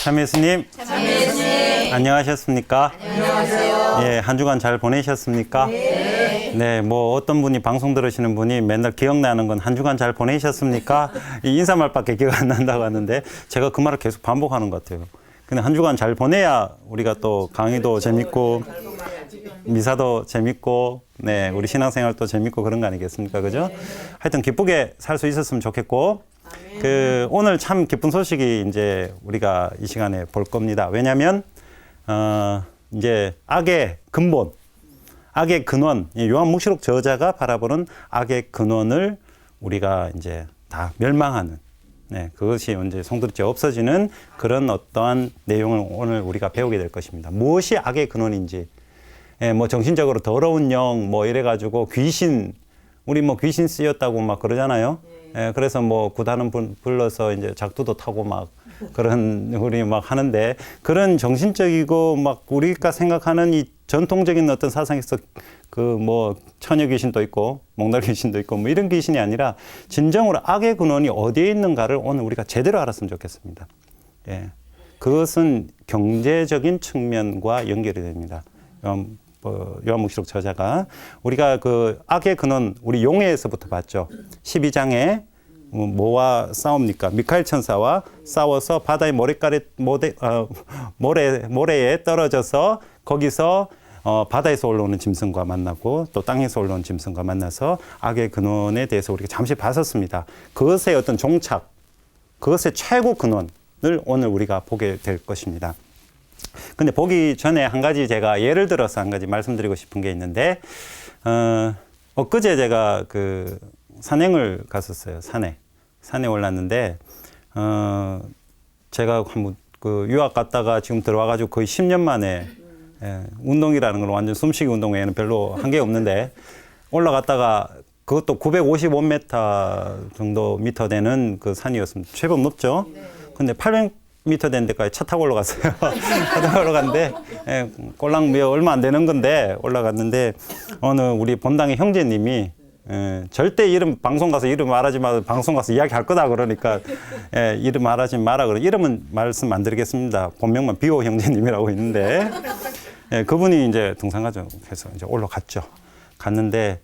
참예수님. 안녕하셨습니까? 안녕하세요. 예, 한 주간 잘 보내셨습니까? 네, 뭐 어떤 분이 방송 들으시는 분이 맨날 기억나는 건 한 주간 잘 보내셨습니까? 이 인사말밖에 기억 안 난다고 하는데 제가 그 말을 계속 반복하는 것 같아요. 근데 한 주간 잘 보내야 우리가 또 강의도 재밌고 미사도 재밌고 네, 우리 신앙생활도 재밌고 그런 거 아니겠습니까? 그죠? 하여튼 기쁘게 살 수 있었으면 좋겠고 오늘 참 기쁜 소식이 이제 우리가 이 시간에 볼 겁니다. 왜냐하면 이제 악의 근본, 악의 근원, 요한묵시록 저자가 바라보는 악의 근원을 우리가 이제 다 멸망하는, 네, 그것이 이제 송두리째 없어지는 그런 어떠한 내용을 오늘 우리가 배우게 될 것입니다. 무엇이 악의 근원인지, 뭐 정신적으로 더러운 영, 뭐 이래가지고 귀신, 우리 뭐 귀신 쓰였다고 막 그러잖아요. 그래서 뭐 구단은 불러서 이제 작두도 타고 막 그런 우리 막 하는데 그런 정신적이고 막 우리가 생각하는 이 전통적인 어떤 사상에서 그 뭐 처녀 귀신도 있고 몽달 귀신도 있고 뭐 이런 귀신이 아니라 진정으로 악의 근원이 어디에 있는가를 오늘 우리가 제대로 알았으면 좋겠습니다. 예. 그것은 경제적인 측면과 연결이 됩니다. 요한묵시록 저자가 우리가 그 악의 근원 우리 용해에서부터 봤죠. 12장에 뭐와 싸웁니까? 미카엘 천사와 싸워서 바다의 모래에 떨어져서 거기서 바다에서 올라오는 짐승과 만나고 또 땅에서 올라오는 짐승과 만나서 악의 근원에 대해서 우리가 잠시 봤었습니다. 그것의 어떤 종착, 그것의 최고 근원을 오늘 우리가 보게 될 것입니다. 근데 보기 전에 한 가지 제가 예를 들어서 한 가지 말씀드리고 싶은 게 있는데, 엊그제 제가 그 산행을 갔었어요. 산에 올랐는데, 제가 한번 그 유학 갔다가 지금 들어와가지고 거의 10년 만에, 운동이라는 건 완전 숨쉬기 운동 외에는 별로 한 게 없는데, 올라갔다가 그것도 955m 정도 미터 되는 그 산이었습니다. 제법 높죠? 근데 800m 된 데까지 차 타고 올라갔어요. 차 타고 올라갔는데, 꼴랑 얼마 안 되는 건데, 올라갔는데, 어느 우리 본당의 형제님이, 절대 방송 가서 이름 말하지 마, 방송 가서 이야기 할 거다 그러니까, 이름 말하지 마라 그러 이름은 말씀 안 드리겠습니다. 본명만 비오 형제님이라고 있는데, 그분이 이제 등산가족해서 이제 올라갔죠. 갔는데,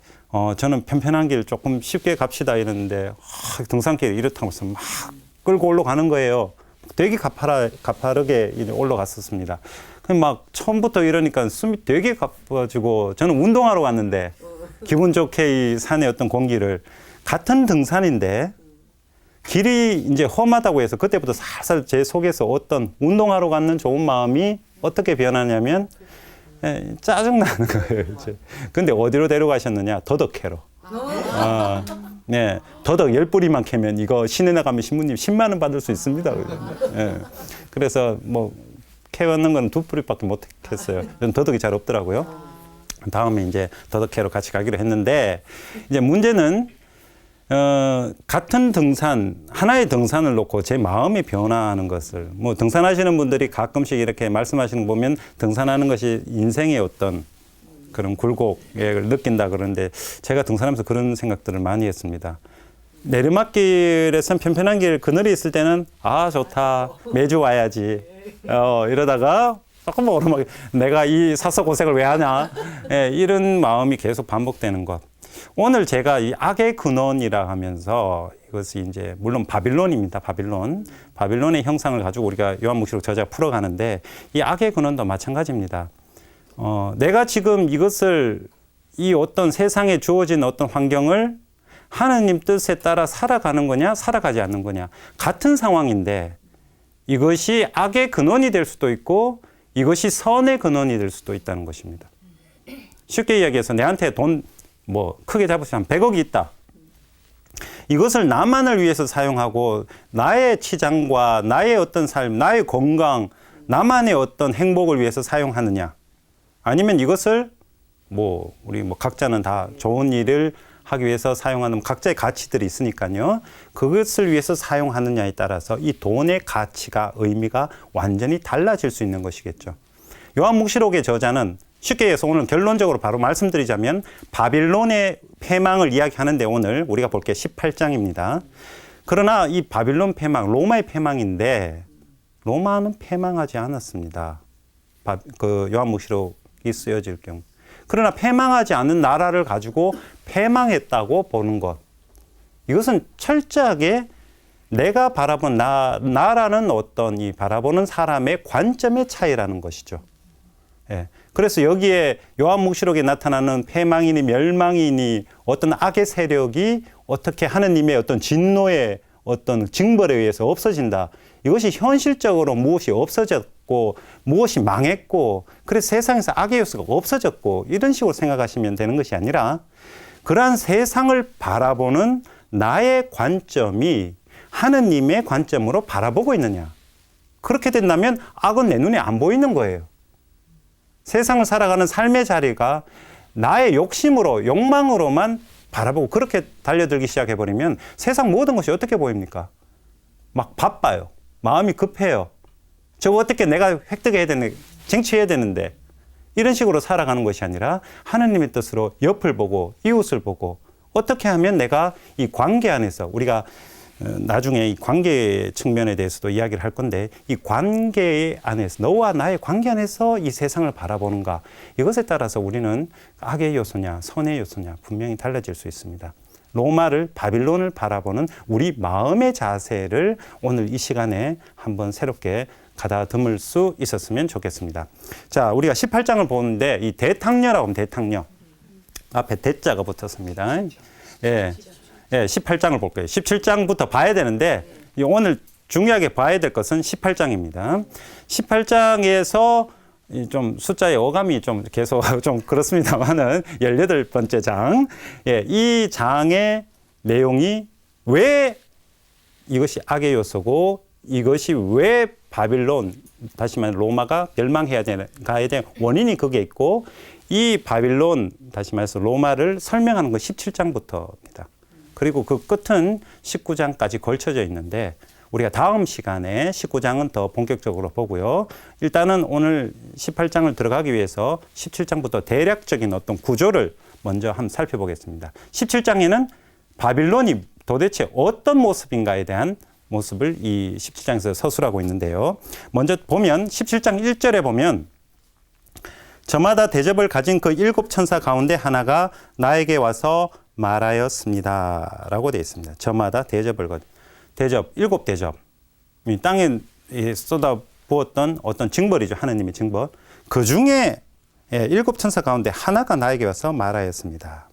저는 편편한 길 조금 쉽게 갑시다 이랬는데, 등산길 이렇다면서 막 끌고 올라가는 거예요. 되게 가파르게 올라갔었습니다. 막 처음부터 이러니까 숨이 되게 가빠지고 저는 운동하러 갔는데 기분 좋게 이 산의 어떤 공기를 같은 등산인데 길이 이제 험하다고 해서 그때부터 살살 제 속에서 어떤 운동하러 가는 좋은 마음이 어떻게 변하냐면 짜증나는 거예요. 이제. 근데 어디로 데려가셨느냐? 더덕캐로. 네, 더덕 10뿌리만 캐면 이거 시내 나가면 신부님 10만 원 받을 수 있습니다. 그래서 뭐 캐왔는 건 2뿌리밖에 못 캐었어요. 저는 더덕이 잘 없더라고요. 다음에 이제 더덕 캐러 같이 가기로 했는데 이제 문제는 같은 등산 하나의 등산을 놓고 제 마음이 변화하는 것을 뭐 등산하시는 분들이 가끔씩 이렇게 말씀하시는 거 보면 등산하는 것이 인생의 어떤 그런 굴곡을 느낀다 그러는데 제가 등산하면서 그런 생각들을 많이 했습니다. 내리막길에선 편편한 길 그늘이 있을 때는 아 좋다 매주 와야지 이러다가 조금 오르막 내가 이 사서 고생을 왜 하냐 이런 마음이 계속 반복되는 것. 오늘 제가 이 악의 근원이라 하면서 이것이 이제 물론 바빌론입니다. 바빌론의 형상을 가지고 우리가 요한묵시록 저자가 풀어가는데 이 악의 근원도 마찬가지입니다. 내가 지금 이것을 이 어떤 세상에 주어진 어떤 환경을 하나님 뜻에 따라 살아가는 거냐, 살아가지 않는 거냐. 같은 상황인데 이것이 악의 근원이 될 수도 있고 이것이 선의 근원이 될 수도 있다는 것입니다. 쉽게 이야기해서 내한테 돈 뭐 크게 잡으시면 100억이 있다. 이것을 나만을 위해서 사용하고 나의 치장과 나의 어떤 삶, 나의 건강, 나만의 어떤 행복을 위해서 사용하느냐. 아니면 이것을 우리 각자는 다 좋은 일을 하기 위해서 사용하는 각자의 가치들이 있으니까요. 그것을 위해서 사용하느냐에 따라서 이 돈의 가치가 의미가 완전히 달라질 수 있는 것이겠죠. 요한묵시록의 저자는 쉽게 해서 오늘 결론적으로 바로 말씀드리자면 바빌론의 패망을 이야기하는데 오늘 우리가 볼 게 18장입니다. 그러나 이 바빌론 패망, 로마의 패망인데 로마는 패망하지 않았습니다. 그 요한묵시록이 쓰여질 경우. 그러나 패망하지 않은 나라를 가지고 패망했다고 보는 것. 이것은 철저하게 내가 바라본 나라는 어떤 이 바라보는 사람의 관점의 차이라는 것이죠. 예. 그래서 여기에 요한묵시록에 나타나는 패망이니 멸망이니 어떤 악의 세력이 어떻게 하느님의 어떤 진노의 어떤 징벌에 의해서 없어진다. 이것이 현실적으로 무엇이 없어졌고 무엇이 망했고 그래서 세상에서 악의 요소가 없어졌고 이런 식으로 생각하시면 되는 것이 아니라 그러한 세상을 바라보는 나의 관점이 하느님의 관점으로 바라보고 있느냐. 그렇게 된다면 악은 내 눈에 안 보이는 거예요. 세상을 살아가는 삶의 자리가 나의 욕심으로 욕망으로만 바라보고 그렇게 달려들기 시작해버리면 세상 모든 것이 어떻게 보입니까? 막 바빠요. 마음이 급해요. 저거 어떻게 내가 획득해야 되는데 쟁취해야 되는데 이런 식으로 살아가는 것이 아니라 하느님의 뜻으로 옆을 보고 이웃을 보고 어떻게 하면 내가 이 관계 안에서 우리가 나중에 이 관계 측면에 대해서도 이야기를 할 건데 이 관계 안에서 너와 나의 관계 안에서 이 세상을 바라보는가 이것에 따라서 우리는 악의 요소냐 선의 요소냐 분명히 달라질 수 있습니다. 로마를 바빌론을 바라보는 우리 마음의 자세를 오늘 이 시간에 한번 새롭게 가다듬을 수 있었으면 좋겠습니다. 자, 우리가 18장을 보는데 이 대탕녀라고 하면 대탕녀 앞에 대자가 붙었습니다. 예. 예, 18장을 볼 거예요. 17장부터 봐야 되는데 오늘 중요하게 봐야 될 것은 18장입니다. 18장에서 좀 숫자의 어감이 좀 계속 좀 그렇습니다만은 18번째 장. 예, 이 장의 내용이 왜 이것이 악의 요소고 이것이 왜 바빌론, 다시 말해 로마가 멸망해야 가야 되는 원인이 그게 있고 이 바빌론, 다시 말해서 로마를 설명하는 건 17장부터입니다. 그리고 그 끝은 19장까지 걸쳐져 있는데 우리가 다음 시간에 19장은 더 본격적으로 보고요. 일단은 오늘 18장을 들어가기 위해서 17장부터 대략적인 어떤 구조를 먼저 한번 살펴보겠습니다. 17장에는 바빌론이 도대체 어떤 모습인가에 대한 모습을 이 17장에서 서술하고 있는데요. 먼저 보면 17장 1절에 보면 저마다 대접을 가진 그 7천사 가운데 하나가 나에게 와서 말하였습니다. 라고 되어 있습니다. 저마다 대접을 가진 대접, 7대접. 이 땅에 쏟아 부었던 어떤 징벌이죠. 하느님의 징벌. 그 중에 7천사 가운데 하나가 나에게 와서 말하였습니다.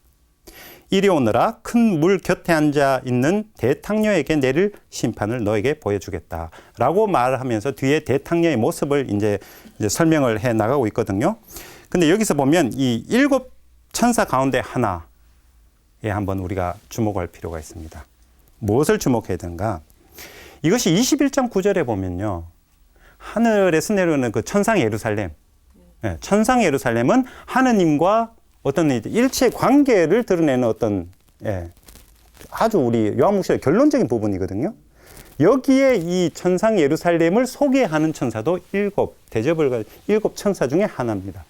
이리 오너라 큰 물 곁에 앉아 있는 대탕녀에게 내릴 심판을 너에게 보여주겠다. 라고 말하면서 뒤에 대탕녀의 모습을 이제 설명을 해 나가고 있거든요. 근데 여기서 보면 이 7천사 가운데 하나에 한번 우리가 주목할 필요가 있습니다. 무엇을 주목해야 되는가? 이것이 21장 9절에 보면요. 하늘에서 내려오는 그 천상 예루살렘. 천상 예루살렘은 하느님과 어떤 일체의 관계를 드러내는 어떤 아주 우리 요한묵시의 결론적인 부분이거든요. 여기에 이 천상 예루살렘을 소개하는 천사도 7 천사 중에 하나입니다.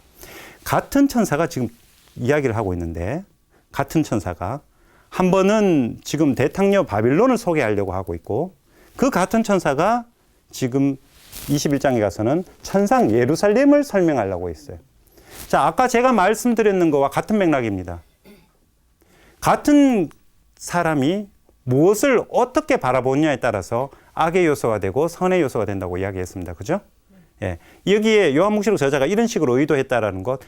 같은 천사가 지금 이야기를 하고 있는데 같은 천사가 한 번은 지금 대탕녀 바빌론을 소개하려고 하고 있고 그 같은 천사가 지금 21장에 가서는 천상 예루살렘을 설명하려고 했어요. 자, 아까 제가 말씀드렸는 것과 같은 맥락입니다. 같은 사람이 무엇을 어떻게 바라보느냐에 따라서 악의 요소가 되고 선의 요소가 된다고 이야기했습니다. 그죠? 예. 여기에 요한묵시록 저자가 이런 식으로 의도했다라는 것,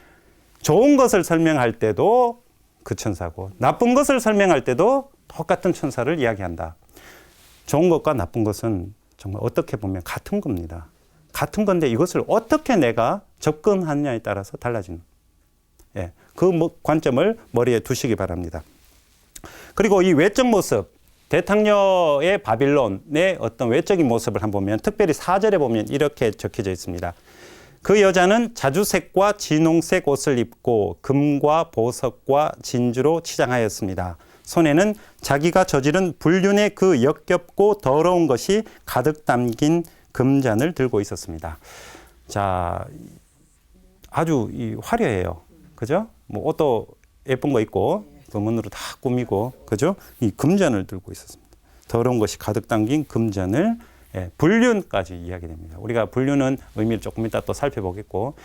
좋은 것을 설명할 때도 그 천사고, 나쁜 것을 설명할 때도 똑같은 천사를 이야기한다. 좋은 것과 나쁜 것은 정말 어떻게 보면 같은 겁니다. 같은 건데 이것을 어떻게 내가 접근하느냐에 따라서 달라지는. 그 관점을 머리에 두시기 바랍니다. 그리고 이 외적 모습, 대탕녀의 바빌론의 어떤 외적인 모습을 한번 보면 특별히 4절에 보면 이렇게 적혀져 있습니다. 그 여자는 자주색과 진홍색 옷을 입고 금과 보석과 진주로 치장하였습니다. 손에는 자기가 저지른 불륜의 그 역겹고 더러운 것이 가득 담긴 금잔을 들고 있었습니다. 자, 아주 화려해요. 그죠? 뭐 옷도 예쁜 거 입고 금은으로 다 꾸미고, 그죠? 이 금잔을 들고 있었습니다. 더러운 것이 가득 담긴 금잔을 불륜까지 이야기됩니다. 우리가 불륜은 의미를 조금 이따 또 살펴보겠고,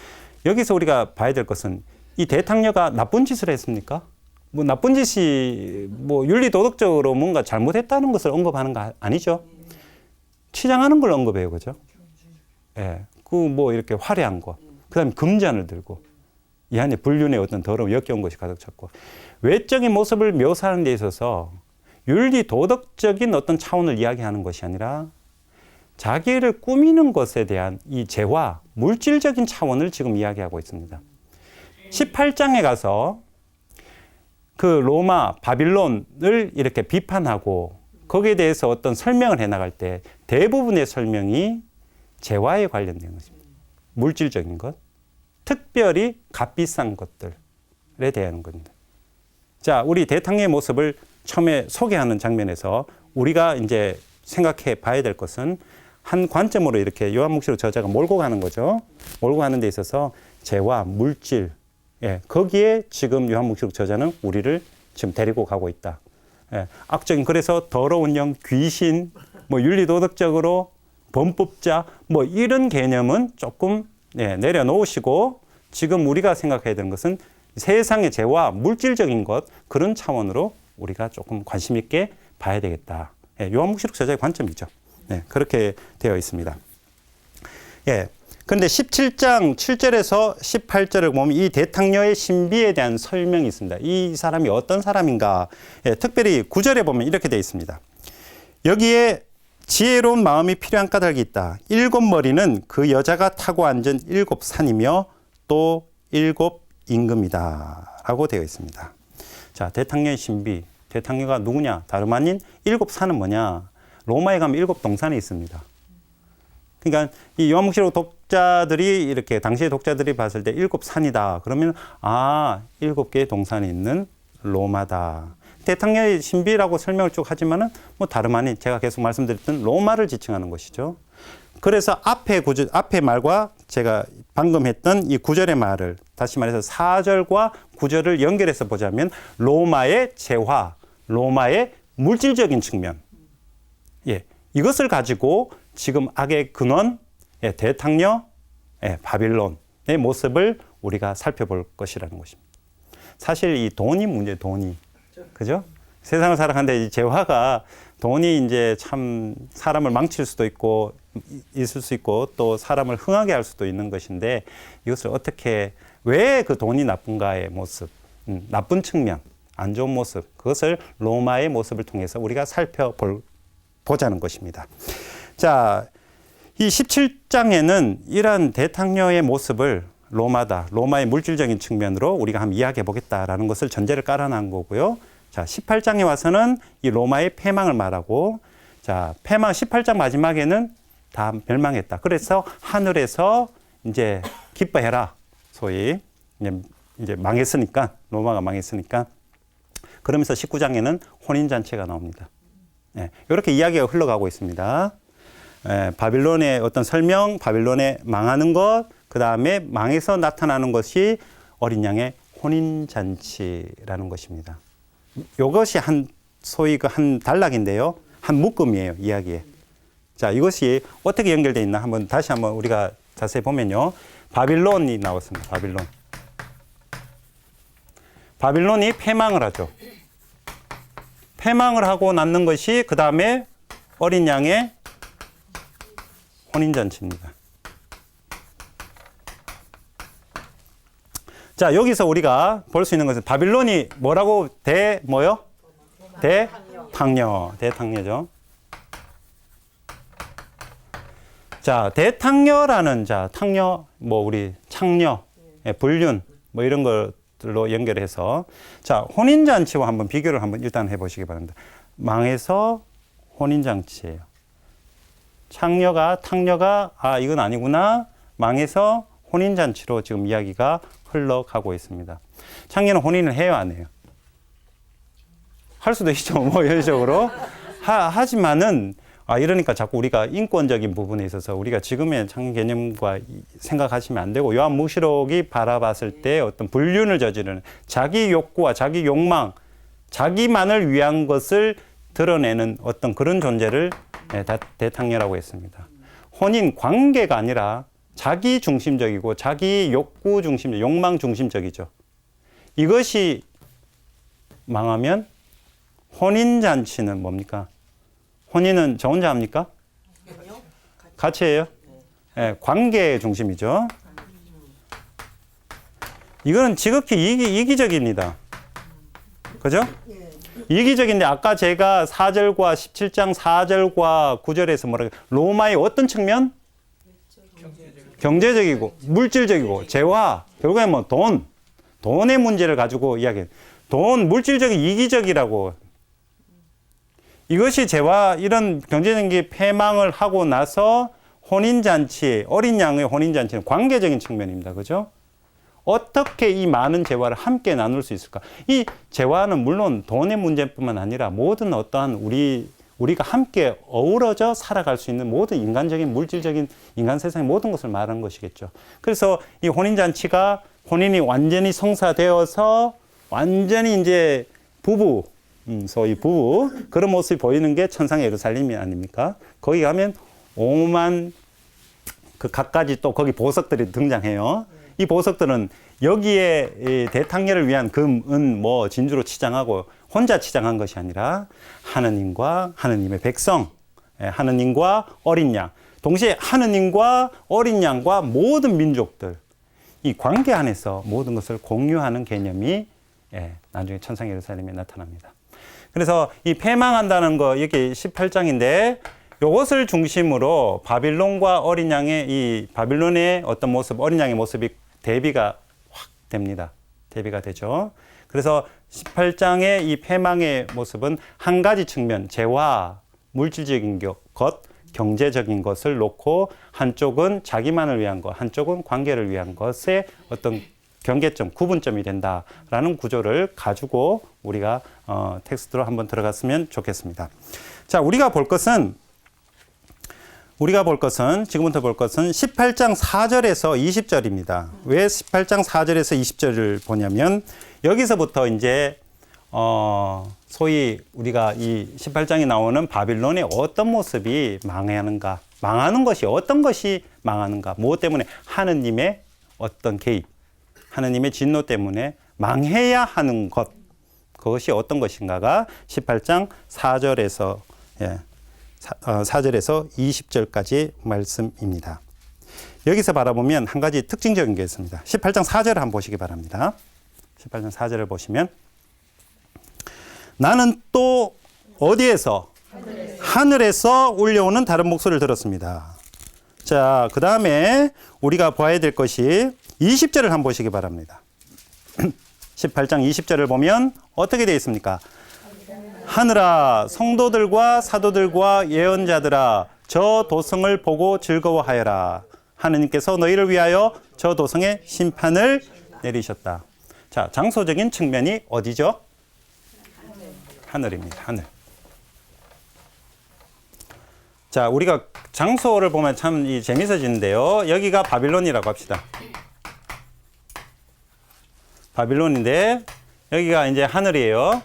여기서 우리가 봐야 될 것은 이 대탕녀가 나쁜 짓을 했습니까? 뭐 나쁜 짓이 뭐 윤리 도덕적으로 뭔가 잘못했다는 것을 언급하는 거 아니죠? 치장하는 걸 언급해요, 그죠? 그 뭐 이렇게 화려한 거, 그다음에 금잔을 들고 이 안에 불륜의 어떤 더러움, 역겨운 것이 가득 찼고, 외적인 모습을 묘사하는 데 있어서 윤리 도덕적인 어떤 차원을 이야기하는 것이 아니라 자기를 꾸미는 것에 대한 이 재화, 물질적인 차원을 지금 이야기하고 있습니다. 18장에 가서 그 로마, 바빌론을 이렇게 비판하고 거기에 대해서 어떤 설명을 해 나갈 때 대부분의 설명이 재화에 관련된 것입니다. 물질적인 것, 특별히 값비싼 것들에 대한 겁니다. 자, 우리 대탕녀의 모습을 처음에 소개하는 장면에서 우리가 이제 생각해 봐야 될 것은 한 관점으로 이렇게 요한묵시록 저자가 몰고 가는 거죠. 몰고 가는 데 있어서 재화, 물질, 거기에 지금 요한묵시록 저자는 우리를 지금 데리고 가고 있다. 악적인, 그래서 더러운 영, 귀신, 뭐 윤리도덕적으로 범법자, 뭐 이런 개념은 조금 내려놓으시고 지금 우리가 생각해야 되는 것은 세상의 재화, 물질적인 것, 그런 차원으로 우리가 조금 관심 있게 봐야 되겠다. 요한묵시록 저자의 관점이죠. 그렇게 되어 있습니다. 그런데 17장 7절에서 18절을 보면 이 대탕녀의 신비에 대한 설명이 있습니다. 이 사람이 어떤 사람인가? 특별히 9절에 보면 이렇게 되어 있습니다. 여기에 지혜로운 마음이 필요한 까닭이 있다. 7머리는 그 여자가 타고 앉은 7산이며 또 7임금이다. 라고 되어 있습니다. 자, 대탕녀의 신비. 대탕녀가 누구냐? 다름 아닌 7산은 뭐냐? 로마에 가면 7동산이 있습니다. 그러니까 이 요한묵시록 독자들이 이렇게 당시의 독자들이 봤을 때 7산이다. 그러면 7개의 동산이 있는 로마다. 대탕녀의 신비라고 설명을 쭉 하지만은 뭐 다름 아닌 제가 계속 말씀드렸던 로마를 지칭하는 것이죠. 그래서 앞에 말과 제가 방금 했던 이 9절의 말을 다시 말해서 4절과 9절을 연결해서 보자면 로마의 재화, 로마의 물질적인 측면. 이것을 가지고 지금 악의 근원, 대탕녀, 바빌론의 모습을 우리가 살펴볼 것이라는 것입니다. 사실 이 돈이 문제예요, 돈이. 그죠? 세상을 살아가는데 이 재화가 돈이 이제 참 사람을 망칠 수도 있고, 있을 수 있고, 또 사람을 흥하게 할 수도 있는 것인데, 이것을 어떻게, 왜 그 돈이 나쁜가의 모습, 나쁜 측면, 안 좋은 모습, 그것을 로마의 모습을 통해서 우리가 살펴보자는 것입니다. 자, 이 17장에는 이러한 대탕녀의 모습을 로마다, 로마의 물질적인 측면으로 우리가 한번 이야기해 보겠다라는 것을 전제를 깔아놓은 거고요. 자, 18장에 와서는 이 로마의 패망을 말하고, 자, 18장 마지막에는 다 멸망했다. 그래서 하늘에서 이제 기뻐해라. 소위 이제 망했으니까, 로마가 망했으니까. 그러면서 19장에는 혼인잔치가 나옵니다. 이렇게 이야기가 흘러가고 있습니다. 바빌론의 어떤 설명, 바빌론의 망하는 것, 그 다음에 망해서 나타나는 것이 어린 양의 혼인잔치라는 것입니다. 이것이 소위 한 단락인데요. 한 묶음이에요, 이야기에. 자, 이것이 어떻게 연결되어 있나 다시 한번 우리가 자세히 보면요. 바빌론이 나왔습니다. 바빌론이 패망을 하죠. 패망을 하고 낳는 것이 그 다음에 어린 양의 혼인잔치입니다. 자, 여기서 우리가 볼 수 있는 것은 바빌론이 뭐라고 대탕녀죠. 자, 대탕녀라는 탕녀, 우리 창녀, 불륜, 이런 것들로 연결해서 자, 혼인잔치와 한번 비교를 일단 해보시기 바랍니다. 망해서 혼인잔치예요. 탕녀가 이건 아니구나. 망해서 혼인잔치로 지금 이야기가 흘러가고 있습니다. 창녀는 혼인을 해요, 안 해요? 할 수도 있죠, 현실적으로. 하지만은, 이러니까 자꾸 우리가 인권적인 부분에 있어서 우리가 지금의 창녀 개념과 생각하시면 안 되고, 요한묵시록이 바라봤을 때 어떤 불륜을 저지르는 자기 욕구와 자기 욕망, 자기만을 위한 것을 드러내는 어떤 그런 존재를 예, 대탕녀라고 했습니다. 혼인 관계가 아니라 자기 중심적이고 자기 욕구 중심적, 욕망 중심적이죠. 이것이 망하면 혼인 잔치는 뭡니까? 혼인은 저 혼자 합니까? 같이 해요? 예, 관계 중심이죠. 이거는 지극히 이기적입니다. 그죠? 이기적인데 아까 제가 4절과 17장 4절과 9절에서 뭐라 로마의 어떤 측면? 경제적이고 물질적이고 재화, 결국에 뭐 돈의 문제를 가지고 이야기해요. 돈, 물질적인 이기적이라고. 이것이 재화, 이런 경제적인 패망을 하고 나서 혼인잔치, 어린 양의 혼인잔치는 관계적인 측면입니다. 그죠? 어떻게 이 많은 재화를 함께 나눌 수 있을까? 이 재화는 물론 돈의 문제뿐만 아니라 모든 어떠한 우리가 함께 어우러져 살아갈 수 있는 모든 인간적인, 물질적인 인간 세상의 모든 것을 말하는 것이겠죠. 그래서 이 혼인잔치가 혼인이 완전히 성사되어서 완전히 이제 부부, 소위 부부, 그런 모습이 보이는 게 천상의 예루살렘이 아닙니까? 거기 가면 오만 그 갖가지 또 거기 보석들이 등장해요. 이 보석들은 여기에 이 대탕녀를 위한 금, 은, 뭐 진주로 치장하고 혼자 치장한 것이 아니라 하느님과 하느님의 백성, 하느님과 어린 양, 동시에 하느님과 어린 양과 모든 민족들, 이 관계 안에서 모든 것을 공유하는 개념이 나중에 천상 예루살렘에 나타납니다. 그래서 이 패망한다는 거, 이게 18장인데 이것을 중심으로 바빌론과 어린 양의 이 바빌론의 어떤 모습, 어린 양의 모습이 대비가 확 됩니다. 대비가 되죠. 그래서 18장의 이 패망의 모습은 한 가지 측면, 재화, 물질적인 것, 경제적인 것을 놓고 한쪽은 자기만을 위한 것, 한쪽은 관계를 위한 것의 어떤 경계점, 구분점이 된다라는 구조를 가지고 우리가 텍스트로 한번 들어갔으면 좋겠습니다. 자, 우리가 볼 것은 지금부터 볼 것은 18장 4절에서 20절입니다. 왜 18장 4절에서 20절을 보냐면 여기서부터 이제 소위 우리가 이 18장에 나오는 바빌론의 어떤 모습이 망하는가, 망하는 것이 어떤 것이 망하는가, 무엇 때문에 하느님의 어떤 개입, 하느님의 진노 때문에 망해야 하는 것, 그것이 어떤 것인가가 18장 4절에서 4절에서 20절까지 말씀입니다. 여기서 바라보면 한 가지 특징적인 게 있습니다. 18장 4절을 한번 보시기 바랍니다. 18장 4절을 보시면 나는 또 어디에서? 하늘에서 울려오는 다른 목소리를 들었습니다. 자, 그 다음에 우리가 봐야 될 것이 20절을 한번 보시기 바랍니다. 18장 20절을 보면 어떻게 되어 있습니까? 하늘아, 성도들과 사도들과 예언자들아, 저 도성을 보고 즐거워하여라. 하느님께서 너희를 위하여 저 도성에 심판을 내리셨다. 자, 장소적인 측면이 어디죠? 하늘입니다. 하늘. 자, 우리가 장소를 보면 참 재미있어지는데요. 여기가 바빌론이라고 합시다. 바빌론인데 여기가 이제 하늘이에요.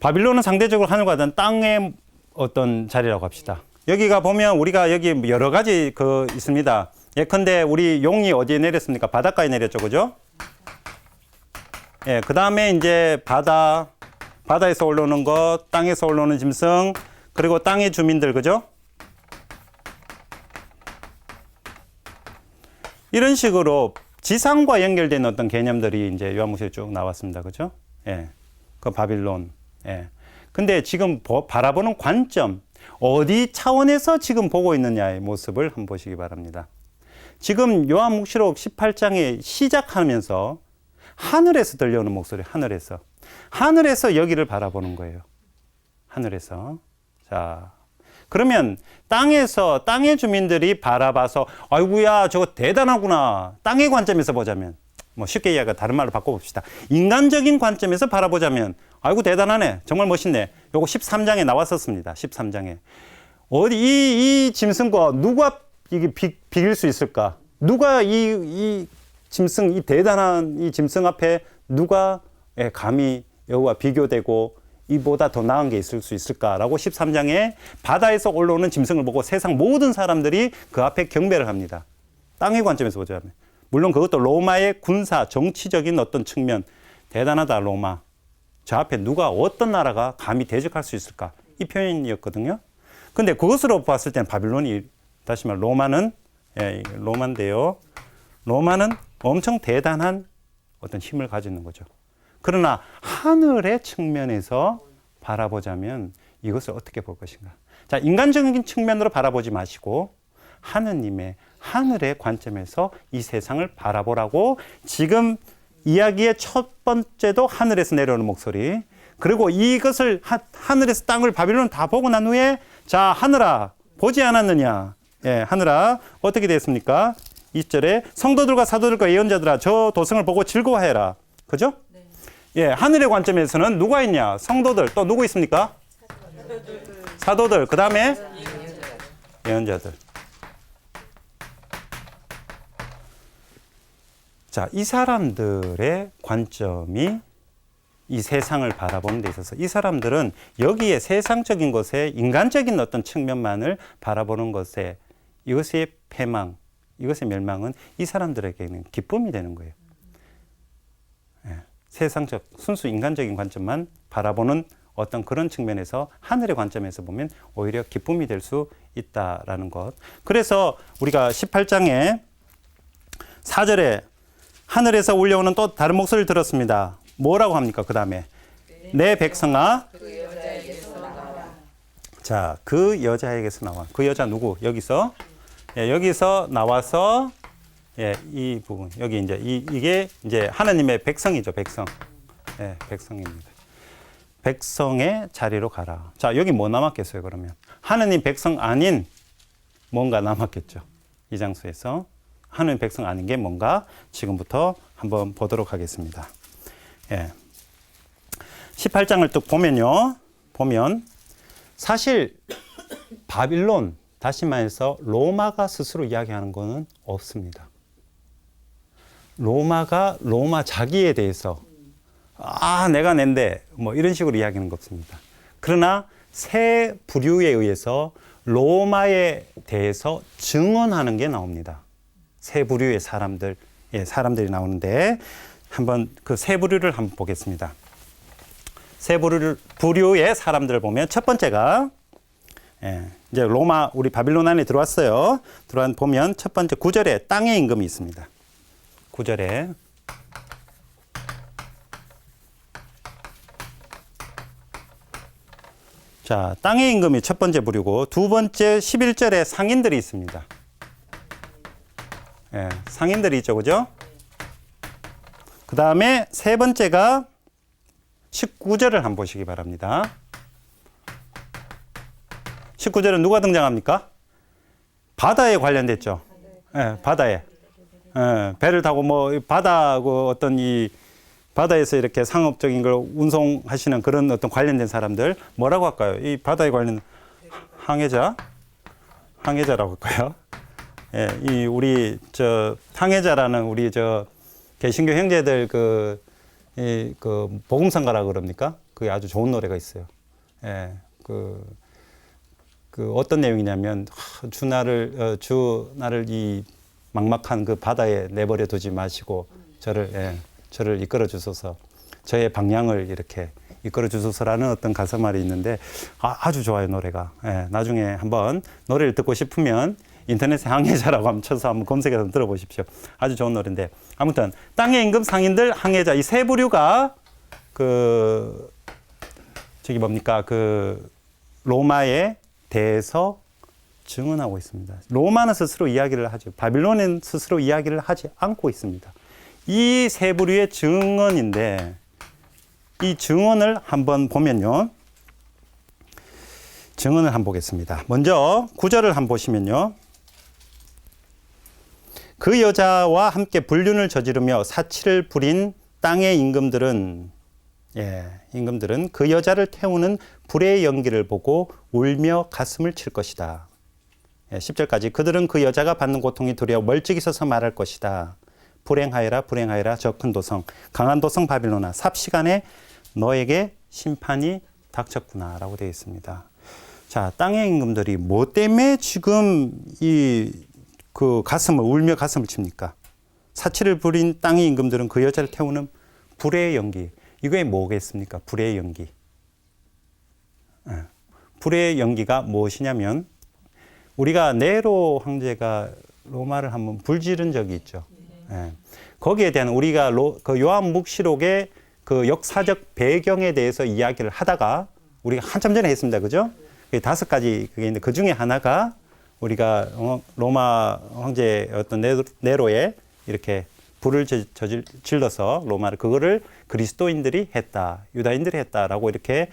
바빌론은 상대적으로 하늘과 같은 땅의 어떤 자리라고 합시다. 여기가 보면 우리가 여기 여러 가지 있습니다. 예컨대 우리 용이 어디에 내렸습니까? 바닷가에 내렸죠, 그죠? 예, 그 다음에 이제 바다에서 올라오는 것, 땅에서 올라오는 짐승, 그리고 땅의 주민들, 그죠? 이런 식으로 지상과 연결된 어떤 개념들이 이제 요한복음에 쭉 나왔습니다, 그죠? 예, 그 바빌론. 예. 근데 지금 바라보는 관점, 어디 차원에서 지금 보고 있느냐의 모습을 한번 보시기 바랍니다. 지금 요한묵시록 18장에 시작하면서 하늘에서 들려오는 목소리, 하늘에서 여기를 바라보는 거예요. 하늘에서. 자, 그러면 땅의 주민들이 바라봐서 아이고야, 저거 대단하구나. 땅의 관점에서 보자면, 뭐 쉽게 이야기가 다른 말로 바꿔봅시다. 인간적인 관점에서 바라보자면 아이고 대단하네. 정말 멋있네. 요거 13장에 나왔었습니다. 13장에. 이 짐승과 누가 이게 비길 수 있을까? 누가 이 짐승, 이 대단한 이 짐승 앞에 누가 감히 여호와 비교되고 이보다 더 나은 게 있을 수 있을까라고 13장에 바다에서 올라오는 짐승을 보고 세상 모든 사람들이 그 앞에 경배를 합니다. 땅의 관점에서 보자면. 물론 그것도 로마의 군사, 정치적인 어떤 측면, 대단하다 로마. 저 앞에 누가 어떤 나라가 감히 대적할 수 있을까? 이 표현이었거든요. 근데 그것으로 봤을 때는 바빌론이, 다시 말 로마는, 로마인데요. 로마는 엄청 대단한 어떤 힘을 가지고 있는 거죠. 그러나 하늘의 측면에서 바라보자면 이것을 어떻게 볼 것인가? 자, 인간적인 측면으로 바라보지 마시고 하느님의 하늘의 관점에서 이 세상을 바라보라고 지금 이야기의 첫 번째도 하늘에서 내려오는 목소리. 그리고 이것을 하늘에서 땅을 바빌론 다 보고 난 후에 자, 하늘아 보지 않았느냐? 예, 하늘아 어떻게 됐습니까? 2절에 성도들과 사도들과 예언자들아 저 도성을 보고 즐거워해라. 그죠? 네. 예, 하늘의 관점에서는 누가 있냐? 성도들. 또 누구 있습니까? 사도들. 그 다음에 예언자들. 자, 이 사람들의 관점이 이 세상을 바라보는 데 있어서 이 사람들은 여기에 세상적인 것에 인간적인 어떤 측면만을 바라보는 것에 이것의 패망, 이것의 멸망은 이 사람들에게는 기쁨이 되는 거예요. 예, 세상적, 순수 인간적인 관점만 바라보는 어떤 그런 측면에서 하늘의 관점에서 보면 오히려 기쁨이 될 수 있다라는 것. 그래서 우리가 18장에 4절에 하늘에서 울려오는 또 다른 목소리를 들었습니다. 뭐라고 합니까? 그 다음에 내 백성아 그 여자에게서 나와. 자, 그 여자에게서 나와. 그 여자 누구? 여기서 여기서 나와서 이 부분 여기 이제 이게 이제 하나님의 백성이죠. 백성. 백성입니다. 백성의 자리로 가라. 자, 여기 뭐 남았겠어요? 그러면 하나님 백성 아닌 뭔가 남았겠죠. 이 장소에서. 하나님 백성 아닌 게 뭔가 지금부터 한번 보도록 하겠습니다. 18장을 또 보면 사실 바빌론, 다시 말해서 로마가 스스로 이야기하는 것은 없습니다. 로마 자기에 대해서 내가 낸데 뭐 이런 식으로 이야기하는 거 없습니다. 그러나 세 부류에 의해서 로마에 대해서 증언하는 게 나옵니다. 세 부류의 사람들이 나오는데 한번 그 세 부류를 한번 보겠습니다. 세 부류의 사람들을 보면 첫 번째가 이제 로마 우리 바빌론 안에 들어왔어요. 보면 첫 번째 9절에 땅의 임금이 있습니다. 9절에 자, 땅의 임금이 첫 번째 부류고 두 번째 11절에 상인들이 있습니다. 상인들이 있죠. 그죠? 그 다음에 세 번째가 19절을 한번 보시기 바랍니다. 19절은 누가 등장합니까? 바다에 관련됐죠. 바다에. 배를 타고 뭐 바다 어떤 이 바다에서 이렇게 상업적인 걸 운송하시는 그런 어떤 관련된 사람들 뭐라고 할까요? 이 바다에 관련 항해자라고 할까요? 이 우리 항해자라는 우리 개신교 형제들 그 복음성가라 그럽니까? 그게 아주 좋은 노래가 있어요. 그 어떤 내용이냐면 주 나를 이 막막한 그 바다에 내버려 두지 마시고 저를 이끌어 주소서. 저의 방향을 이렇게 이끌어 주소서라는 어떤 가사말이 있는데 아주 좋아요, 노래가. 나중에 한번 노래를 듣고 싶으면 인터넷에 항해자라고 한번 쳐서 한번 검색해서 들어보십시오. 아주 좋은 노래인데 아무튼 땅의 임금, 상인들, 항해자 이 세 부류가 로마에 대해서 증언하고 있습니다. 로마는 스스로 이야기를 하죠. 바빌론은 스스로 이야기를 하지 않고 있습니다. 이 세 부류의 증언인데 이 증언을 한번 보면요. 증언을 한번 보겠습니다. 먼저 9절을 한번 보시면요. 그 여자와 함께 불륜을 저지르며 사치를 부린 땅의 임금들은 그 여자를 태우는 불의 연기를 보고 울며 가슴을 칠 것이다. 10절까지 그들은 그 여자가 받는 고통이 두려워 멀찍이 서서 말할 것이다. 불행하여라 불행하여라 저 큰 도성 강한 도성 바빌로나 삽시간에 너에게 심판이 닥쳤구나라고 되어 있습니다. 자, 땅의 임금들이 뭐 때문에 지금 그 가슴을 울며 가슴을 칩니까? 사치를 부린 땅의 임금들은 그 여자를 태우는 불의 연기. 이거에 뭐겠습니까? 불의 연기. 불의 연기가 무엇이냐면 우리가 네로 황제가 로마를 한번 불지른 적이 있죠. 거기에 대한 우리가 그 요한묵시록의 그 역사적 배경에 대해서 이야기를 하다가 우리가 한참 전에 했습니다. 그죠? 5가지 그게 있는데 그 중에 하나가 우리가 로마 황제 어떤 네로에 이렇게 불을 질러서 로마를 그거를 그리스도인들이 했다, 유다인들이 했다라고 이렇게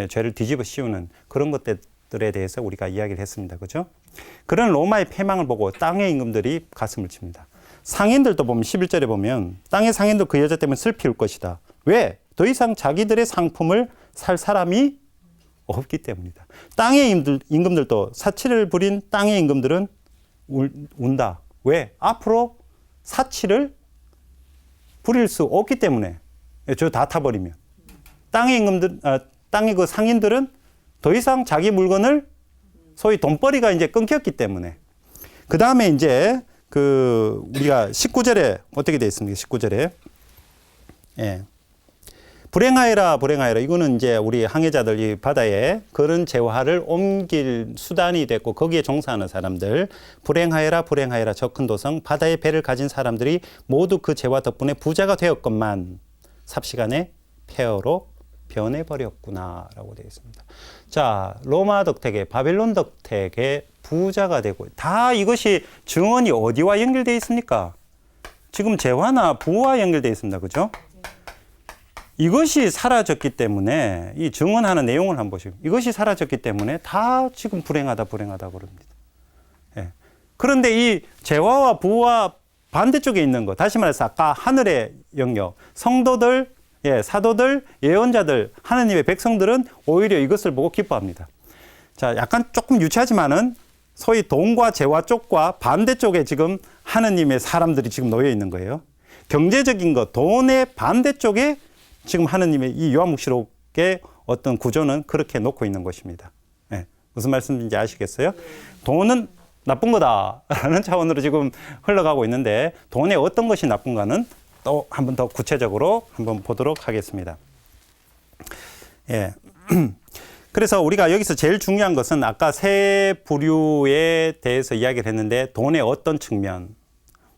죄를 뒤집어 씌우는 그런 것들에 대해서 우리가 이야기를 했습니다. 그죠? 그런 로마의 패망을 보고 땅의 임금들이 가슴을 칩니다. 상인들도 보면 11절에 보면 땅의 상인도 그 여자 때문에 슬피 울 것이다. 왜? 더 이상 자기들의 상품을 살 사람이 없기 때문이다. 땅의 임금들도 사치를 부린 땅의 임금들은 운다. 왜? 앞으로 사치를 부릴 수 없기 때문에. 저 다 타버리면. 땅의 임금들, 땅의 그 상인들은 더 이상 자기 물건을 소위 돈벌이가 이제 끊겼기 때문에. 그 다음에 이제 우리가 19절에 어떻게 되어 있습니까? 19절에. 예. 불행하여라, 불행하여라. 이거는 이제 우리 항해자들 이 바다에 그런 재화를 옮길 수단이 됐고 거기에 종사하는 사람들. 불행하여라, 불행하여라. 저 큰 도성. 바다의 배를 가진 사람들이 모두 그 재화 덕분에 부자가 되었건만 삽시간에 폐허로 변해버렸구나 라고 되어 있습니다. 자, 로마 덕택에 바빌론 덕택에 부자가 되고 다 이것이 증언이 어디와 연결되어 있습니까? 지금 재화나 부와 연결되어 있습니다. 그죠? 이것이 사라졌기 때문에 이 증언하는 내용을 한번 보시고 이것이 사라졌기 때문에 다 지금 불행하다 그럽니다. 예. 그런데 이 재화와 부와 반대쪽에 있는 거 다시 말해서 아까 하늘의 영역 성도들 예, 사도들, 예언자들, 하느님의 백성들은 오히려 이것을 보고 기뻐합니다. 자, 약간 조금 유치하지만은 소위 돈과 재화 쪽과 반대쪽에 지금 하느님의 사람들이 지금 놓여 있는 거예요. 경제적인 것, 돈의 반대쪽에 지금 하느님의 이 요한묵시록의 어떤 구조는 그렇게 놓고 있는 것입니다. 예, 무슨 말씀인지 아시겠어요? 돈은 나쁜 거다라는 차원으로 지금 흘러가고 있는데 돈의 어떤 것이 나쁜가는 또 한 번 더 구체적으로 한번 보도록 하겠습니다. 예. 그래서 우리가 여기서 제일 중요한 것은 아까 세 부류에 대해서 이야기를 했는데 돈의 어떤 측면.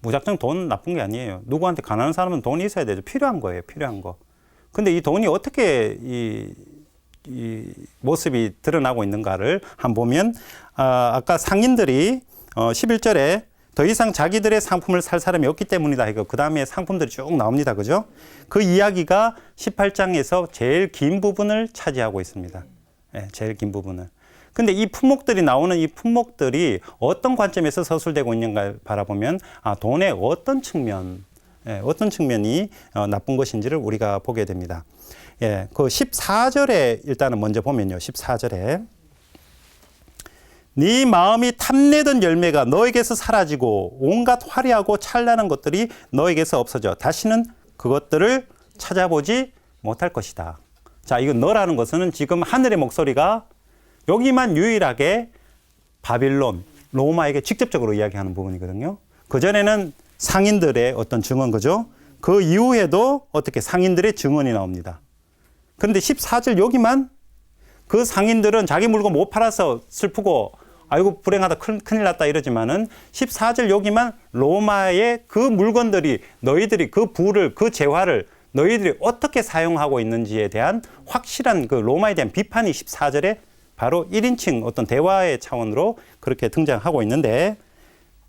무작정 돈 나쁜 게 아니에요. 누구한테 가난한 사람은 돈이 있어야 되죠. 필요한 거예요. 필요한 거. 근데 이 돈이 어떻게 이 모습이 드러나고 있는가를 한번 보면 아까 상인들이 11절에 더 이상 자기들의 상품을 살 사람이 없기 때문이다. 이거 그 다음에 상품들이 쭉 나옵니다. 그죠? 그 이야기가 18장에서 제일 긴 부분을 차지하고 있습니다. 네, 제일 긴 부분을. 근데 이 품목들이 나오는 이 품목들이 어떤 관점에서 서술되고 있는가를 바라보면 돈의 어떤 측면, 어떤 측면이 나쁜 것인지를 우리가 보게 됩니다. 예, 그 14절에 일단은 먼저 보면요. 14절에 네 마음이 탐내던 열매가 너에게서 사라지고 온갖 화려하고 찬란한 것들이 너에게서 없어져 다시는 그것들을 찾아보지 못할 것이다. 자, 이건 너라는 것은 지금 하늘의 목소리가 여기만 유일하게 바빌론, 로마에게 직접적으로 이야기하는 부분이거든요. 그전에는 상인들의 어떤 증언, 그죠? 그 이후에도 어떻게 상인들의 증언이 나옵니다. 그런데 14절 여기만 그 상인들은 자기 물건 못 팔아서 슬프고 아이고 불행하다 큰일 났다 이러지만은 14절 여기만 로마의 그 물건들이 너희들이 그 부를 그 재화를 너희들이 어떻게 사용하고 있는지에 대한 확실한 그 로마에 대한 비판이 14절에 바로 1인칭 어떤 대화의 차원으로 그렇게 등장하고 있는데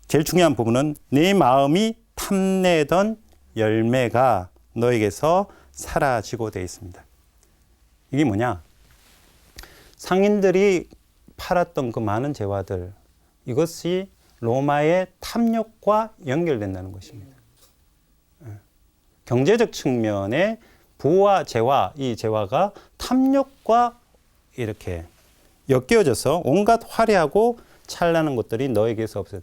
제일 중요한 부분은 네 마음이 탐내던 열매가 너에게서 사라지고 되어 있습니다. 이게 뭐냐? 상인들이 팔았던 그 많은 재화들 이것이 로마의 탐욕과 연결된다는 것입니다. 경제적 측면의 부와 재화, 이 재화가 탐욕과 이렇게 엮여져서 온갖 화려하고 찬란한 것들이 너에게서 없어요.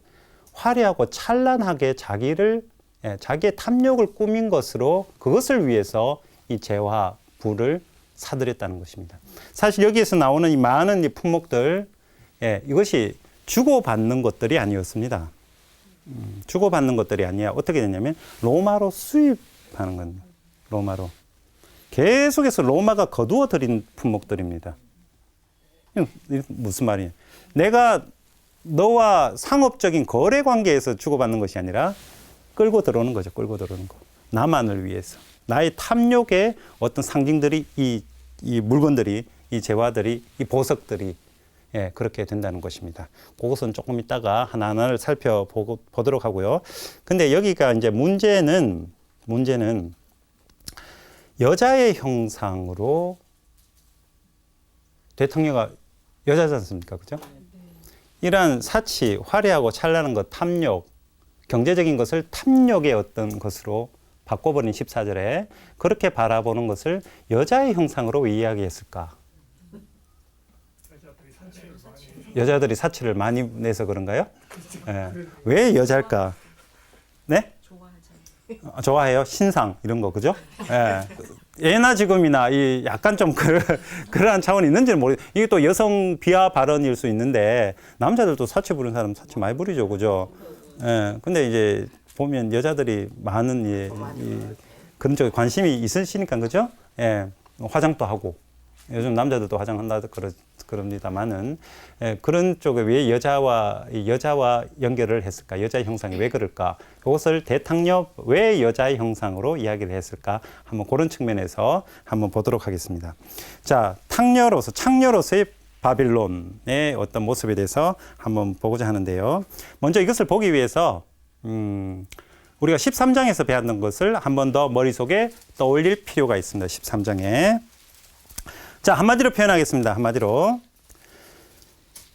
화려하고 찬란하게 자기의 탐욕을 꾸민 것으로 그것을 위해서 이 재화, 부를 사들였다는 것입니다. 사실 여기에서 나오는 이 많은 이 품목들, 예, 이것이 주고받는 것들이 아니었습니다. 주고받는 것들이 아니야. 어떻게 됐냐면 로마로 수입하는 겁니다. 로마로. 계속해서 로마가 거두어 들인 품목들입니다. 이게 무슨 말이에요? 내가 너와 상업적인 거래 관계에서 주고받는 것이 아니라 끌고 들어오는 거죠. 끌고 들어오는 거. 나만을 위해서. 나의 탐욕의 어떤 상징들이 이 물건들이, 이 재화들이, 이 보석들이, 예, 그렇게 된다는 것입니다. 그것은 조금 이따가 하나하나를 살펴보도록 하고요. 근데 여기가 이제 문제는 여자의 형상으로 대통령가 여자지 않습니까? 그죠? 이러한 사치, 화려하고 찬란한 것, 탐욕, 경제적인 것을 탐욕의 어떤 것으로 바꿔버린 14절에 그렇게 바라보는 것을 여자의 형상으로 왜 이야기했을까? 여자들이 사치를 많이 내서 그런가요? 예. 왜 여자일까? 네? 좋아해요. 신상 이런 거 그죠? 예. 예나 지금이나 이 약간 좀 그러한 차원이 있는지는 모르겠어요. 이게 또 여성 비하 발언일 수 있는데 남자들도 사치 부리는 사람 사치 많이 부리죠, 그죠? 예. 근데 이제 보면 여자들이 많은 그런 쪽에 관심이 있으시니까 그죠? 예. 화장도 하고 요즘 남자들도 화장한다 그럽니다만은 그런 쪽에 왜 여자와 연결을 했을까? 여자의 형상이 왜 그럴까? 그것을 대탕력 왜 여자의 형상으로 이야기를 했을까? 한번 그런 측면에서 한번 보도록 하겠습니다. 자, 창녀로서의 바빌론의 어떤 모습에 대해서 한번 보고자 하는데요. 먼저 이것을 보기 위해서 우리가 13장에서 배웠던 것을 한 번 더 머릿속에 떠올릴 필요가 있습니다. 13장에. 자, 한마디로 표현하겠습니다. 한마디로.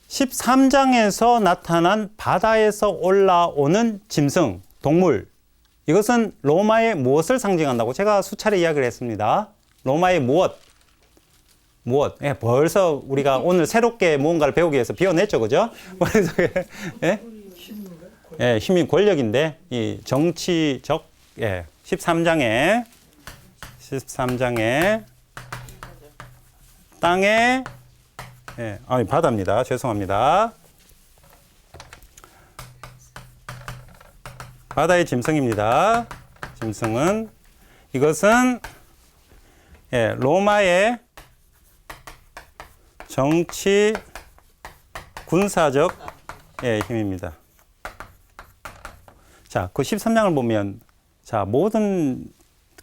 13장에서 나타난 바다에서 올라오는 짐승, 동물. 이것은 로마의 무엇을 상징한다고 제가 수차례 이야기를 했습니다. 로마의 무엇? 예, 벌써 우리가 오늘 새롭게 무언가를 배우기 위해서 비워냈죠, 그죠? 머릿속에. 예? 예, 힘이 권력인데, 이 정치적, 예, 13장에 땅에, 예, 바다입니다. 죄송합니다. 바다의 짐승입니다. 짐승은, 이것은, 예, 로마의 정치, 군사적, 예, 힘입니다. 자, 그 13장을 보면, 자, 모든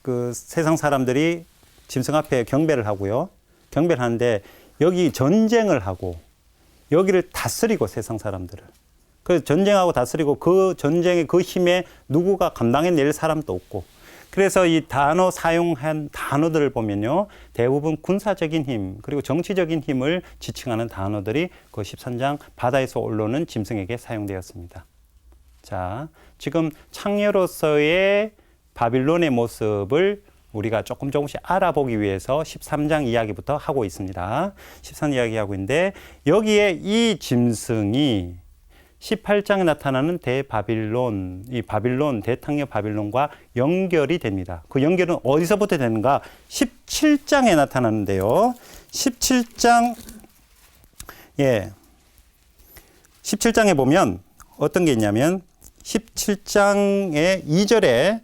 그 세상 사람들이 짐승 앞에 경배를 하고요. 경배를 하는데, 여기 전쟁을 하고, 여기를 다스리고, 세상 사람들을. 그 전쟁하고 다스리고, 그 전쟁의 그 힘에 누구가 감당해낼 사람도 없고. 그래서 이 단어 사용한 단어들을 보면요. 대부분 군사적인 힘, 그리고 정치적인 힘을 지칭하는 단어들이 그 13장 바다에서 올라오는 짐승에게 사용되었습니다. 자, 지금 창녀로서의 바빌론의 모습을 우리가 조금씩 알아보기 위해서 13장 이야기부터 하고 있습니다. 13장 이야기하고 있는데 여기에 이 짐승이 18장에 나타나는 대바빌론, 이 바빌론, 대탕녀 바빌론과 연결이 됩니다. 그 연결은 어디서부터 되는가? 17장에 나타나는데요. 17장, 예. 17장에 보면 어떤 게 있냐면 17장의 2절에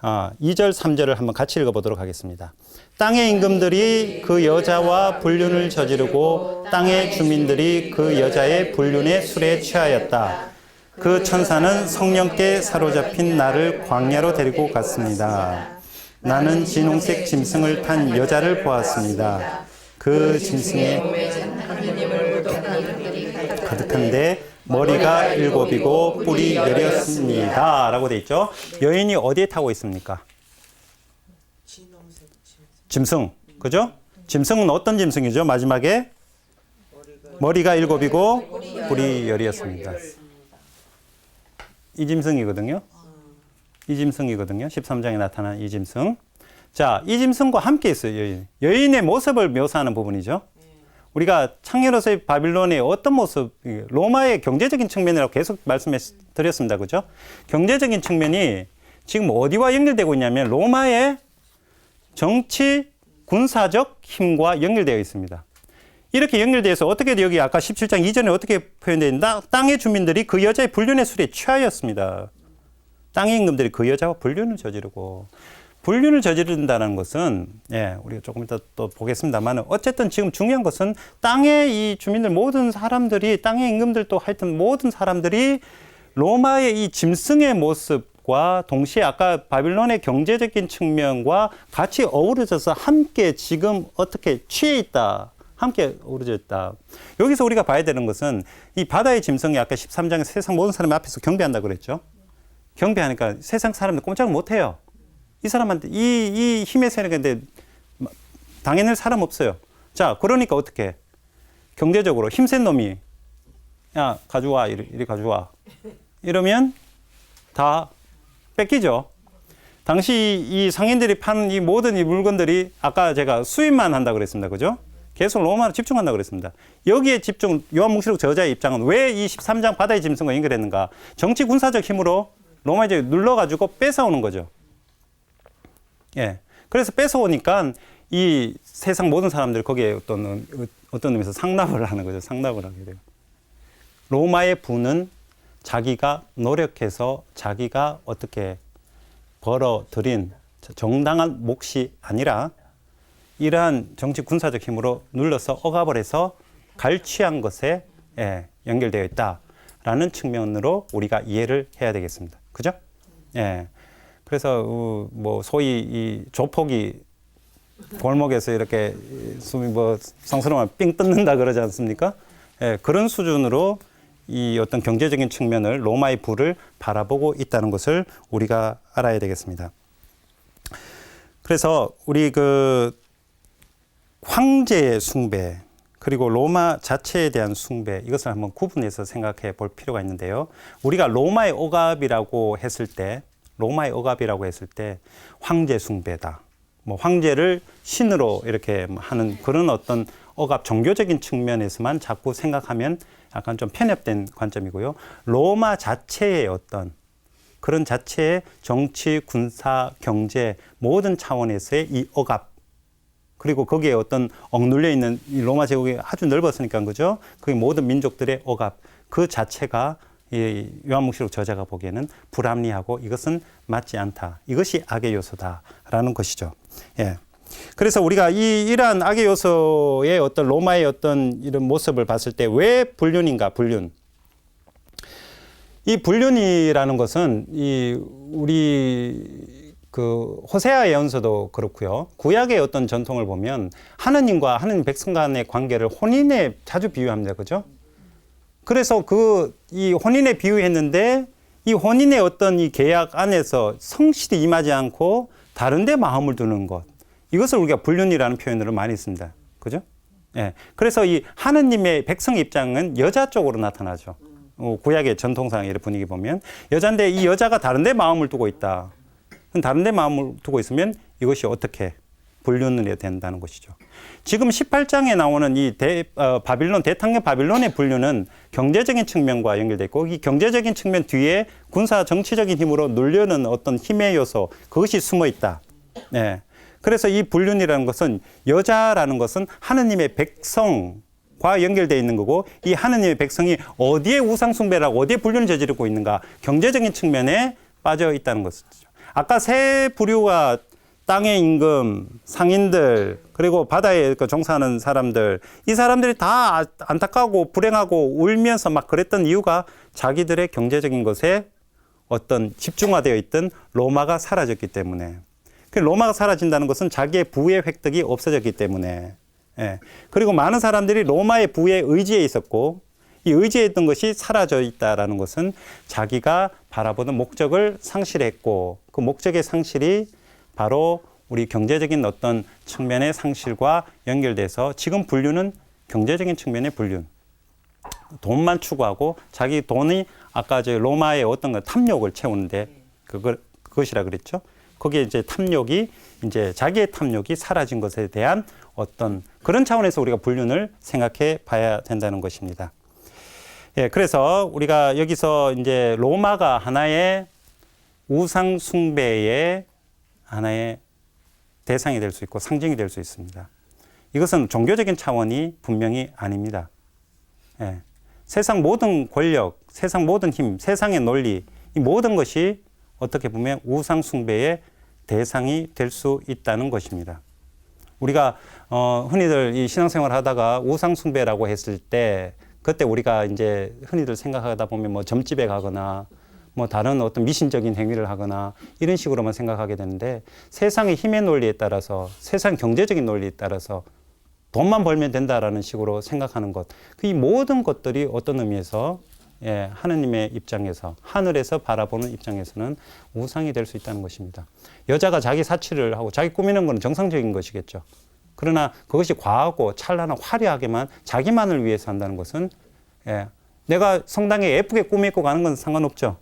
2절, 3절을 한번 같이 읽어보도록 하겠습니다. 땅의 임금들이 그 여자와 불륜을 저지르고 땅의 주민들이 그 여자의 불륜의 술에 취하였다. 그 천사는 성령께 사로잡힌 나를 광야로 데리고 갔습니다. 나는 진홍색 짐승을 탄 여자를 보았습니다. 그 짐승의 가득한데 머리가 7이고 뿔이 10이었습니다. 라고 돼 있죠. 여인이 어디에 타고 있습니까? 짐승. 그죠? 짐승은 어떤 짐승이죠? 마지막에 머리가 7이고 뿔이 10이었습니다. 이 짐승이거든요. 이 짐승이거든요. 13장에 나타난 이 짐승. 자, 이 짐승과 함께 있어요. 여인. 여인의 모습을 묘사하는 부분이죠. 우리가 창녀로서의 바빌론의 어떤 모습, 로마의 경제적인 측면이라고 계속 말씀해 드렸습니다. 그죠? 경제적인 측면이 지금 어디와 연결되고 있냐면 로마의 정치, 군사적 힘과 연결되어 있습니다. 이렇게 연결돼서 어떻게 여기 아까 17장 이전에 어떻게 표현되어 있나? 땅의 주민들이 그 여자의 불륜의 술에 취하였습니다. 땅의 임금들이 그 여자와 불륜을 저지르고, 불륜을 저지른다는 것은, 예, 우리가 조금 이따 또 보겠습니다만, 어쨌든 지금 중요한 것은 땅의 이 주민들 모든 사람들이, 땅의 임금들도 하여튼 모든 사람들이 로마의 이 짐승의 모습과 동시에 아까 바빌론의 경제적인 측면과 같이 어우러져서 함께 지금 어떻게 취해 있다. 함께 어우러져 있다. 여기서 우리가 봐야 되는 것은 이 바다의 짐승이 아까 13장에 세상 모든 사람 앞에서 경배한다 그랬죠. 경배하니까 세상 사람들 꼼짝을 못 해요. 이 사람한테 이 힘의 세력인데 당해낼 사람 없어요. 자, 그러니까 어떻게 경제적으로 힘센 놈이 야 가져와 이리 가져와 이러면 다 뺏기죠. 당시 이 상인들이 파는 이 모든 이 물건들이 아까 제가 수입만 한다 그랬습니다. 그죠? 계속 로마로 집중한다 그랬습니다. 여기에 집중, 요한묵시록 저자의 입장은 왜 이 13장 바다의 짐승과 연결했는가? 정치 군사적 힘으로 로마 이제 눌러가지고 뺏어오는 거죠. 예. 그래서 뺏어오니까 이 세상 모든 사람들 거기에 어떤 의미에서 상납을 하는 거죠. 상납을 하게 돼요. 로마의 부는 자기가 노력해서 자기가 어떻게 벌어들인 정당한 몫이 아니라 이러한 정치 군사적 힘으로 눌러서 억압을 해서 갈취한 것에 연결되어 있다라는 측면으로 우리가 이해를 해야 되겠습니다. 그죠? 예. 그래서 뭐 소위 이 조폭이 골목에서 이렇게 숨이 뭐 성스러우면 삥 뜯는다 그러지 않습니까? 예. 그런 수준으로 이 어떤 경제적인 측면을 로마의 부를 바라보고 있다는 것을 우리가 알아야 되겠습니다. 그래서 우리 그 황제의 숭배 그리고 로마 자체에 대한 숭배 이것을 한번 구분해서 생각해 볼 필요가 있는데요. 우리가 로마의 억압이라고 했을 때 황제 숭배다. 뭐 황제를 신으로 이렇게 하는 그런 어떤 억압 종교적인 측면에서만 자꾸 생각하면 약간 좀 편협된 관점이고요. 로마 자체의 어떤 그런 자체의 정치, 군사, 경제 모든 차원에서의 이 억압 그리고 거기에 어떤 억눌려 있는 이 로마 제국이 아주 넓었으니까 그죠? 그 모든 민족들의 억압 그 자체가 이 요한묵시록 저자가 보기에는 불합리하고 이것은 맞지 않다. 이것이 악의 요소다라는 것이죠. 예. 그래서 우리가 이러한 악의 요소의 어떤 로마의 어떤 이런 모습을 봤을 때 왜 불륜인가? 불륜. 이 불륜이라는 것은 우리 그 호세아 예언서도 그렇고요. 구약의 어떤 전통을 보면 하느님과 하느님 백성 간의 관계를 혼인에 자주 비유합니다. 그죠? 그래서 이 혼인에 비유했는데 이 혼인의 어떤 이 계약 안에서 성실히 임하지 않고 다른 데 마음을 두는 것. 이것을 우리가 불륜이라는 표현으로 많이 씁니다. 그죠? 예. 그래서 이 하느님의 백성 입장은 여자 쪽으로 나타나죠. 구약의 전통상의 분위기 보면 여자인데 이 여자가 다른 데 마음을 두고 있다. 다른 데 마음을 두고 있으면 이것이 어떻게 불륜이 된다는 것이죠. 지금 18장에 나오는 이 바빌론, 대탕령 바빌론의 불륜은 경제적인 측면과 연결되어 있고 이 경제적인 측면 뒤에 군사 정치적인 힘으로 누르는 어떤 힘의 요소, 그것이 숨어 있다. 네. 그래서 이 불륜이라는 것은 여자라는 것은 하느님의 백성과 연결되어 있는 거고 이 하느님의 백성이 어디에 우상숭배라고 어디에 불륜을 저지르고 있는가 경제적인 측면에 빠져 있다는 것이죠. 아까 세 부류가 땅의 임금, 상인들, 그리고 바다에 종사하는 사람들, 이 사람들이 다 안타까우고 불행하고 울면서 막 그랬던 이유가 자기들의 경제적인 것에 어떤 집중화되어 있던 로마가 사라졌기 때문에. 로마가 사라진다는 것은 자기의 부의 획득이 없어졌기 때문에. 예. 그리고 많은 사람들이 로마의 부에 의지해 있었고, 이 의지했던 것이 사라져 있다는 것은 자기가 바라보는 목적을 상실했고 그 목적의 상실이 바로 우리 경제적인 어떤 측면의 상실과 연결돼서 지금 불륜은 경제적인 측면의 불륜. 돈만 추구하고 자기 돈이 아까 저 로마의 어떤 탐욕을 채우는데 그것이라 그랬죠. 거기에 이제 탐욕이 이제 자기의 탐욕이 사라진 것에 대한 어떤 그런 차원에서 우리가 불륜을 생각해 봐야 된다는 것입니다. 예, 그래서 우리가 여기서 이제 로마가 하나의 우상 숭배의 하나의 대상이 될 수 있고 상징이 될 수 있습니다. 이것은 종교적인 차원이 분명히 아닙니다. 예. 세상 모든 권력, 세상 모든 힘, 세상의 논리, 이 모든 것이 어떻게 보면 우상 숭배의 대상이 될 수 있다는 것입니다. 우리가 흔히들 이 신앙생활 하다가 우상 숭배라고 했을 때 그때 우리가 이제 흔히들 생각하다 보면 뭐 점집에 가거나 뭐 다른 어떤 미신적인 행위를 하거나 이런 식으로만 생각하게 되는데 세상의 힘의 논리에 따라서 세상 경제적인 논리에 따라서 돈만 벌면 된다라는 식으로 생각하는 것, 이 모든 것들이 어떤 의미에서 하느님의 입장에서 하늘에서 바라보는 입장에서는 우상이 될 수 있다는 것입니다. 여자가 자기 사치를 하고 자기 꾸미는 것은 정상적인 것이겠죠. 그러나 그것이 과하고 찬란하고 화려하게만 자기만을 위해서 한다는 것은 내가 성당에 예쁘게 꾸미고 가는 건 상관없죠.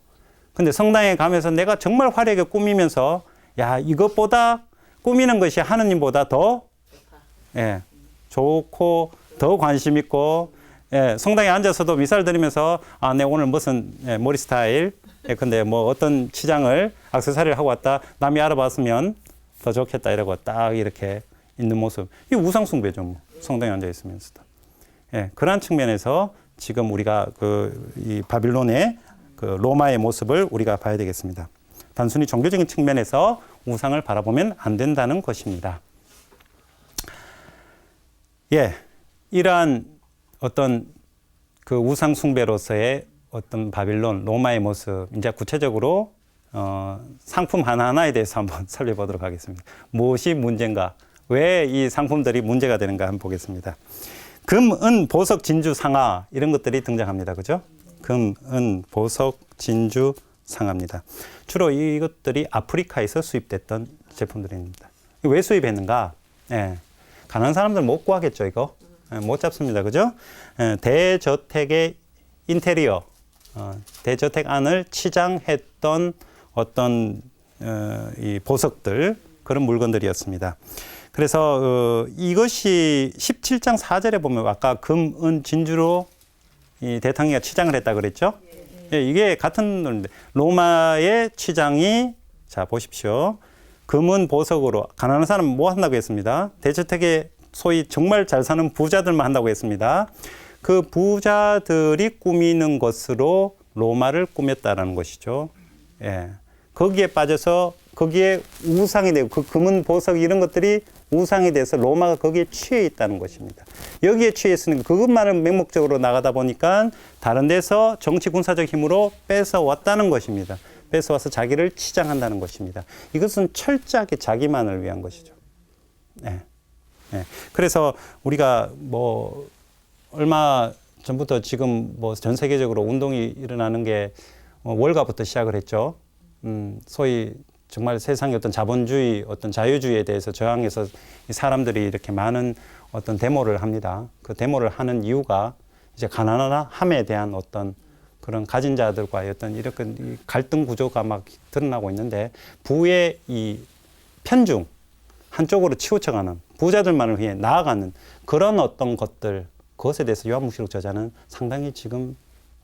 근데 성당에 가면서 내가 정말 화려하게 꾸미면서 야 이것보다 꾸미는 것이 하느님보다 더 좋고 더 관심 있고 성당에 앉아서도 미사를 드리면서 내 오늘 무슨 머리 스타일 근데 뭐 어떤 치장을 액세서리를 하고 왔다 남이 알아봤으면 더 좋겠다 이러고 딱 이렇게 있는 모습 이 우상 숭배죠. 뭐. 성당에 앉아 있으면서도 그러한 측면에서 지금 우리가 이 바빌론의 로마의 모습을 우리가 봐야 되겠습니다. 단순히 종교적인 측면에서 우상을 바라보면 안 된다는 것입니다. 이러한 어떤 그 우상 숭배로서의 어떤 바빌론, 로마의 모습, 이제 구체적으로 상품 하나하나에 대해서 한번 살펴보도록 하겠습니다. 무엇이 문제인가? 왜 이 상품들이 문제가 되는가 한번 보겠습니다. 금, 은, 보석, 진주, 상아 이런 것들이 등장합니다. 그죠? 금, 은, 보석, 진주, 상아입니다. 주로 이것들이 아프리카에서 수입됐던 제품들입니다. 왜 수입했는가? 가난한 사람들 못 구하겠죠, 이거? 못 잡습니다. 그죠? 대저택의 인테리어, 대저택 안을 치장했던 어떤 이 보석들, 그런 물건들이었습니다. 그래서 이것이 17장 4절에 보면 아까 금, 은, 진주로 이 대탕이가 치장을 했다 그랬죠? 이게 같은 논리인데 로마의 치장이 자 보십시오. 금은 보석으로 가난한 사람은 뭐 한다고 했습니다. 대저택에 소위 정말 잘 사는 부자들만 한다고 했습니다. 그 부자들이 꾸미는 것으로 로마를 꾸몄다라는 것이죠. 거기에 빠져서 거기에 우상이 되고 그 금은 보석 이런 것들이 우상이 돼서 로마가 거기에 취해 있다는 것입니다. 여기에 취해 있으니까 그것만을 맹목적으로 나가다 보니까 다른 데서 정치 군사적 힘으로 뺏어왔다는 것입니다. 뺏어와서 자기를 치장한다는 것입니다. 이것은 철저하게 자기만을 위한 것이죠. 그래서 우리가 뭐 얼마 전부터 지금 뭐 전 세계적으로 운동이 일어나는 게 월가부터 시작을 했죠. 소위 정말 세상의 어떤 자본주의, 어떤 자유주의에 대해서 저항해서 사람들이 이렇게 많은 어떤 데모를 합니다. 그 데모를 하는 이유가 이제 가난함에 대한 어떤 그런 가진 자들과의 어떤 이렇게 갈등 구조가 막 드러나고 있는데 부의 이 편중, 한쪽으로 치우쳐가는 부자들만을 위해 나아가는 그런 어떤 것들, 그것에 대해서 요한묵시록 저자는 상당히 지금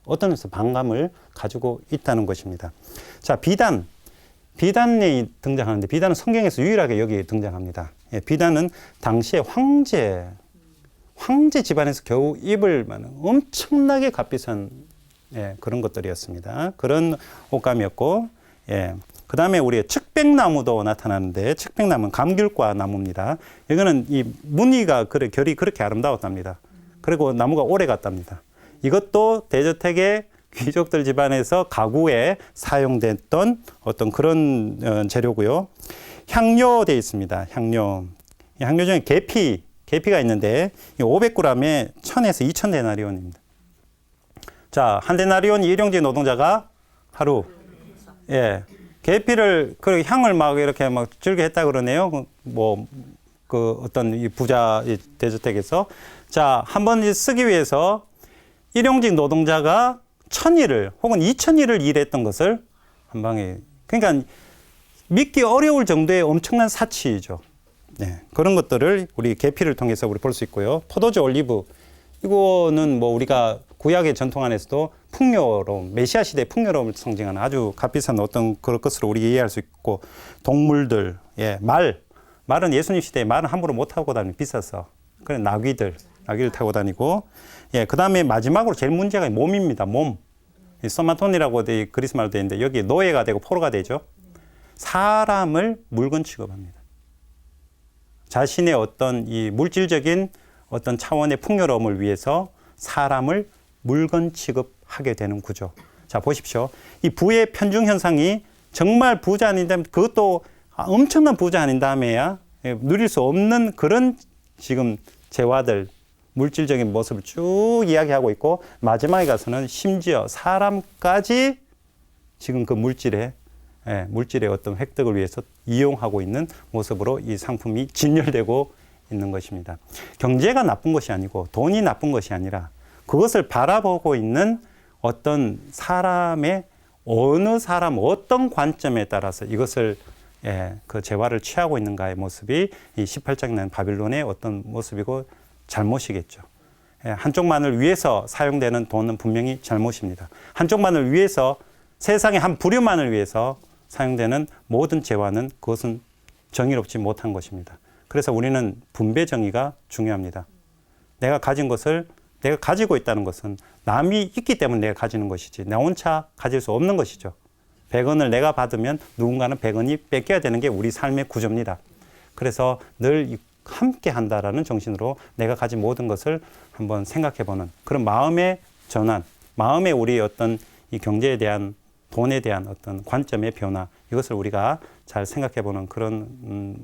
어떤 면에서 반감을 가지고 있다는 것입니다. 자, 비단이 등장하는데 비단은 성경에서 유일하게 여기 등장합니다. 비단은 당시에 황제 집안에서 겨우 입을 만한 엄청나게 값비싼 그런 것들이었습니다. 그런 옷감이었고, 그 다음에 우리의 측백나무도 나타나는데 측백나무는 감귤과 나무입니다. 이거는 이 무늬가 결이 그렇게 아름다웠답니다. 그리고 나무가 오래 갔답니다. 이것도 대저택의 귀족들 집안에서 가구에 사용됐던 어떤 그런 재료고요. 향료 되어 있습니다. 향료. 향료 중에 계피가 있는데 500g에 1000에서 2000데나리온입니다. 자, 한 데나리온 일용직 노동자가 하루. 계피를 그 향을 막 이렇게 막 즐겨 했다 그러네요. 그 어떤 이 부자 대저택에서 자, 한 번 쓰기 위해서 일용직 노동자가 1000일을 혹은 2000일을 일했던 것을 한 방에 그러니까 믿기 어려울 정도의 엄청난 사치이죠. 그런 것들을 우리 계피를 통해서 우리 볼 수 있고요. 포도주 올리브 이거는 뭐 우리가 구약의 전통 안에서도 풍요로움, 메시아 시대의 풍요로움을 상징하는 아주 값비싼 어떤 그런 것으로 우리 이해할 수 있고 동물들, 말은 예수님 시대에 말은 함부로 못 타고 다니면 비쌌어. 그래 나귀를 타고 다니고, 예, 그 다음에 마지막으로 제일 문제가 몸입니다. 몸. 이 소마톤이라고 그리스 말로 되어 있는데 여기 노예가 되고 포로가 되죠. 사람을 물건 취급합니다. 자신의 어떤 이 물질적인 어떤 차원의 풍요로움을 위해서 사람을 물건 취급하게 되는 구조. 자, 보십시오. 이 부의 편중 현상이 정말 부자 아닌데 그것도 엄청난 부자 아닌 다음에야 누릴 수 없는 그런 지금 재화들, 물질적인 모습을 쭉 이야기하고 있고, 마지막에 가서는 심지어 사람까지 지금 그 물질의 어떤 획득을 위해서 이용하고 있는 모습으로 이 상품이 진열되고 있는 것입니다. 경제가 나쁜 것이 아니고 돈이 나쁜 것이 아니라 그것을 바라보고 있는 어떤 사람의 어느 사람 어떤 관점에 따라서 이것을 그 재화를 취하고 있는가의 모습이 이 18장에 나온 바빌론의 어떤 모습이고 잘못이겠죠. 한쪽만을 위해서 사용되는 돈은 분명히 잘못입니다. 한쪽만을 위해서 세상의 한 부류만을 위해서 사용되는 모든 재화는 그것은 정의롭지 못한 것입니다. 그래서 우리는 분배 정의가 중요합니다. 내가 가진 것을 내가 가지고 있다는 것은 남이 있기 때문에 내가 가지는 것이지 나 혼자 가질 수 없는 것이죠. 100원을 내가 받으면 누군가는 100원이 뺏겨야 되는 게 우리 삶의 구조입니다. 그래서 늘 함께 한다라는 정신으로 내가 가진 모든 것을 한번 생각해보는 그런 마음의 전환, 마음의 우리 어떤 이 경제에 대한 돈에 대한 어떤 관점의 변화, 이것을 우리가 잘 생각해보는 그런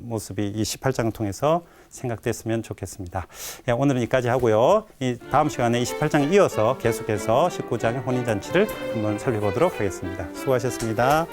모습이 이 18장을 통해서 생각됐으면 좋겠습니다. 예, 오늘은 여기까지 하고요. 이 다음 시간에 28장 이어서 계속해서 19장의 혼인잔치를 한번 살펴보도록 하겠습니다. 수고하셨습니다.